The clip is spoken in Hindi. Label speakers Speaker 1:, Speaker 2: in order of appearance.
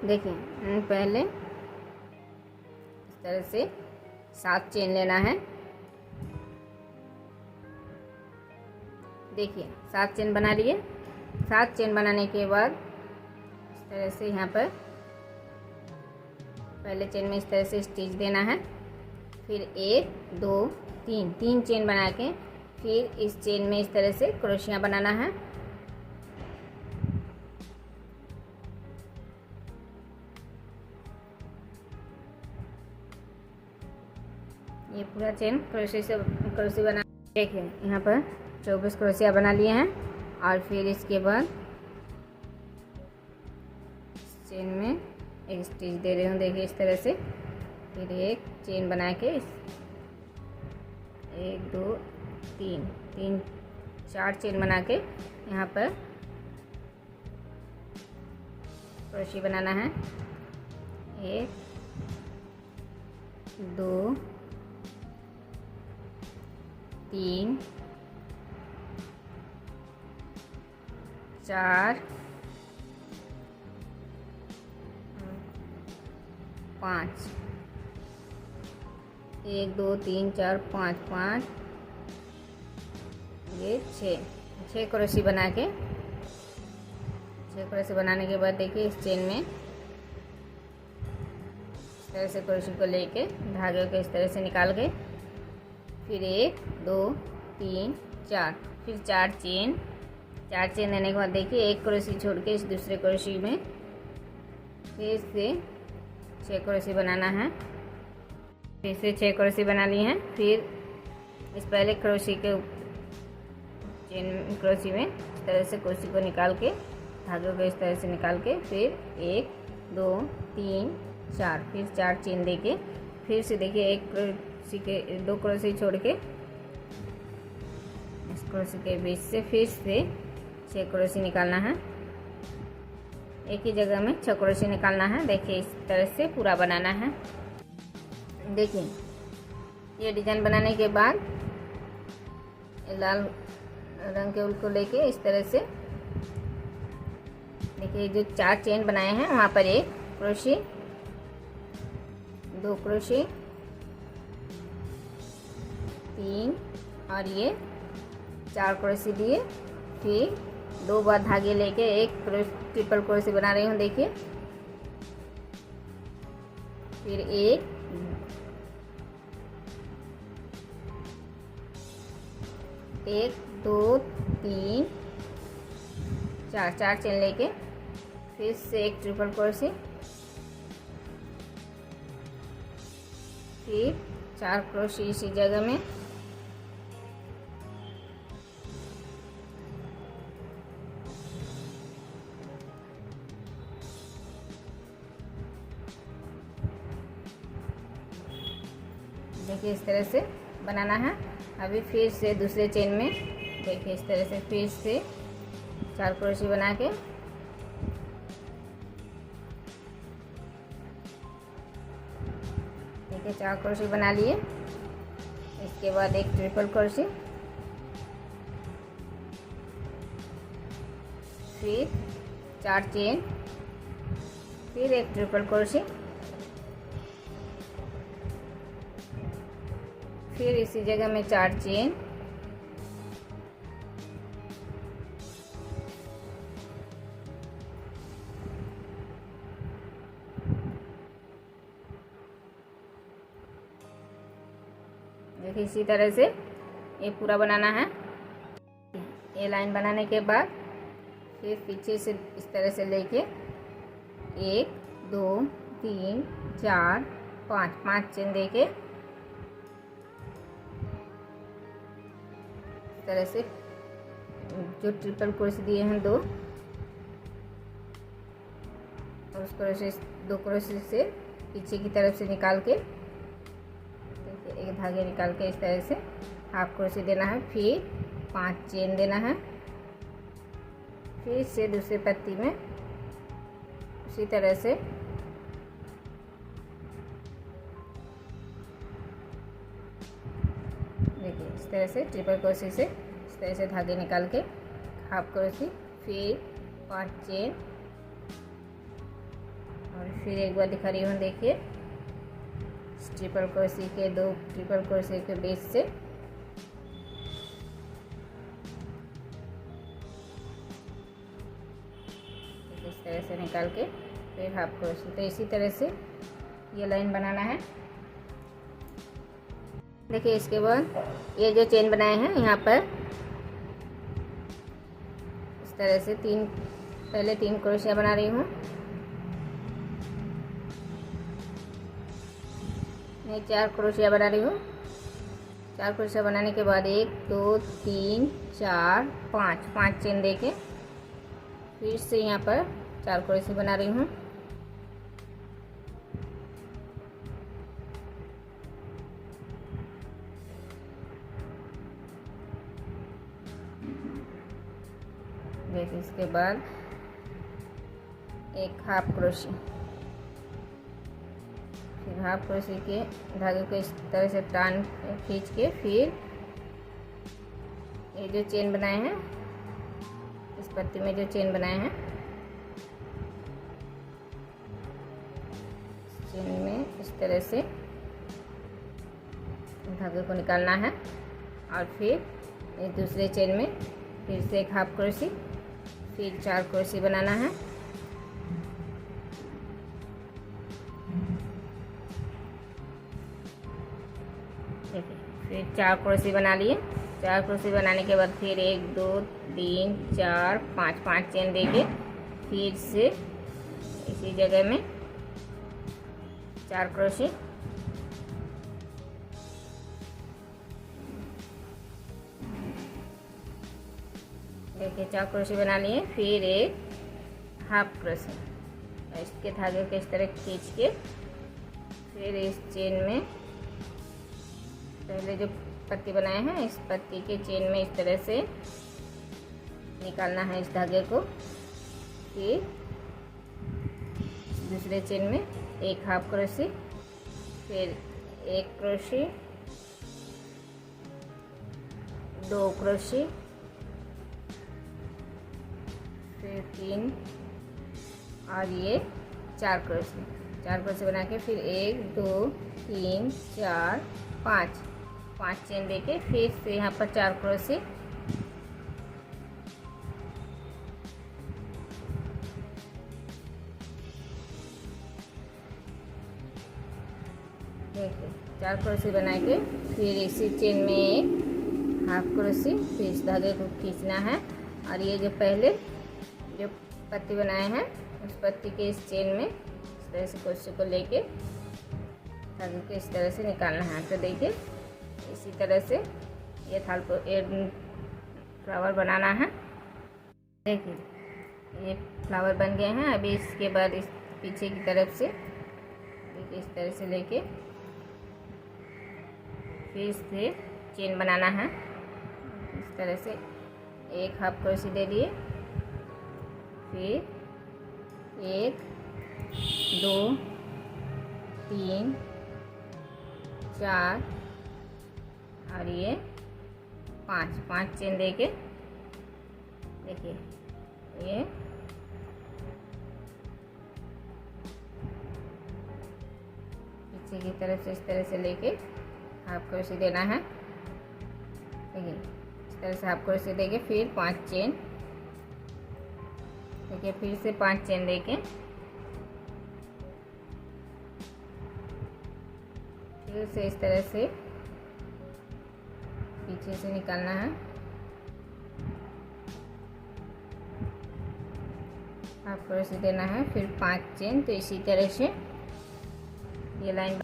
Speaker 1: देखिए पहले इस तरह से 7 चेन लेना है। देखिए 7 चेन बना लिए। 7 चेन बनाने के बाद इस तरह से यहाँ पर पहले चेन में इस तरह से स्टिच देना है। फिर 1 2 3 चेन बना के फिर इस चेन में इस तरह से क्रोशिया बनाना है। ये पूरा चेन क्रोशिया बना। देखिए यहाँ पर 24 क्रोशिया बना लिए हैं। और फिर इसके बाद चेन में एक स्टिच दे रही हूँ। देखिए इस तरह से फिर एक चेन बना के 1 2 3 4 चेन बना के यहाँ पर क्रोशिया बनाना है। 1 2 3 4 5 1 2 3 4 5 ये 6 क्रोशिया बना के 6 क्रोशिया बनाने के बाद देखिए इस चेन में इस तरह से क्रोशिया को लेके धागे को इस तरह से निकाल के फिर 1 2 3 4 फिर 4 चेन देने के बाद देखिए एक क्रोशिया छोड़ के इस दूसरे क्रोशिया में फिर से 6 क्रोशिया बनाना है। फिर से 6 क्रोशिया बना लिए हैं। फिर इस पहले क्रोशिया में इस तरह से क्रोशिया को निकाल के धागे को इस तरह से निकाल के फिर 1 2 3 4 फिर 4 चेन देके फिर से देखिए एक क्रोशिया के 2 क्रोशिया छोड़ के इस क्रोशिया के बीच से फिर से 6 क्रोशिया निकालना है। एक ही जगह में 6 क्रोशिया निकालना है। देखिए इस तरह से पूरा बनाना है। देखिए ये डिजाइन बनाने के बाद लाल रंग के ऊल को लेके इस तरह से देखिए जो 4 चेन बनाए हैं वहाँ पर 1 क्रोशिया 2 क्रोशिया 3 और ये 4 क्रोशिया दिए। फिर 2 बार धागे लेके एक ट्रिपल क्रोशिया बना रही हूँ। देखिए फिर 1 2 3 4 चेन लेके फिर से एक ट्रिपल क्रोशिया फिर 4 क्रोशिया इसी जगह में देखिए इस तरह से बनाना है। अभी फिर से दूसरे चेन में देखिए इस तरह से फिर से 4 क्रोशिया बना के देखिए 4 क्रोशिया बना लिए। इसके बाद एक ट्रिपल क्रोशिया फिर 4 चेन फिर एक ट्रिपल क्रोशिया फिर इसी जगह में 4 चेन देखिए इसी तरह से ये पूरा बनाना है। ये लाइन बनाने के बाद फिर पीछे से इस तरह से लेके 1 2 3 4 5 चेन देके इस तरह से जो ट्रिपल क्रोशिया दिए हैं 2 और उस क्रोशिया 2 क्रोशिया से पीछे की तरफ से निकाल के देखिए एक धागे निकाल के इस तरह से हाफ क्रोशिया देना है। फिर 5 चेन देना है। फिर से दूसरे पत्ती में उसी तरह से देखिए इस तरह से ट्रिपल क्रोशिया से इस तरह से धागे निकाल के हाफ क्रोशिया फिर 5 चेन और फिर एक बार दिखा रही हूँ, देखिए ट्रिपल क्रोशे के 2 ट्रिपल क्रोशे के बीच से इस तरह से निकाल के फिर हाफ क्रोशे। तो इसी तरह से ये लाइन बनाना है। देखिए इसके बाद ये जो चेन बनाए हैं यहाँ पर इस तरह से पहले 3 क्रोशिया बना रही हूँ, मैं 4 क्रोशिया बना रही हूँ। 4 क्रोशिया बनाने के बाद 1 2 3 4 5 चेन देके फिर से यहाँ पर 4 क्रोशिया बना रही हूँ। देखिए इसके बाद एक हाफ क्रोशे, फिर हाफ क्रोशे के धागे को इस तरह से टान खींच के फिर ये जो चेन बनाए हैं, इस पत्ती में जो चेन बनाए हैं, चेन में इस तरह से धागे को निकालना है और फिर इस दूसरे चेन में फिर से एक हाफ क्रोशे, फिर 4 क्रोशे बनाना है। देखिए फिर 4 क्रोशे बना लिए। 4 क्रोशे बनाने के बाद फिर 1 2 3 4 5 चेन देके फिर से इसी जगह में 4 क्रोशे, देखिए 4 क्रोशे बना लिए। फिर एक हाफ क्रोशे, इसके धागे को इस तरह खींच के फिर इस चेन में पहले जो पत्ती बनाए हैं इस पत्ती के चेन में इस तरह से निकालना है इस धागे को। फिर दूसरे चेन में एक हाफ क्रोशे, फिर 1 क्रोशे, 2 क्रोशे, फिर 3 और ये 4 क्रोशे। 4 क्रोशे बना के फिर 1 2 3 4 5 चेन देके फिर से यहाँ पर 4 क्रोशे, देखिए 4 क्रोशे बना के फिर इसी चेन में एक हाफ क्रोशे, फिर इस धागे को खींचना है और ये जो पहले जो पत्ती बनाए हैं उस पत्ती के इस चेन में इस तरह से क्रोशे को लेके धागे को इस तरह से निकालना है। तो देखिए इसी तरह से ये फ्लावर बनाना है। देखिए ये फ्लावर बन गए हैं। अभी इसके बाद इस पीछे की तरफ से देखिए इस तरह से लेके फिर इससे चेन बनाना है। इस तरह से एक हाफ क्रोशे दे दिए, फिर 1 2 3 4 और ये 5 चेन देके देखिए ये पीछे की तरफ से इस तरह से लेके हाफ क्रोशे देना है। देखिए इस तरह से हाफ क्रोशे देके फिर 5 चेन, देखिए फिर से 5 चेन देके फिर से इस तरह से पीछे से निकालना है। हाफ क्रोशे देना है फिर 5 चेन। तो इसी तरह से ये लाइन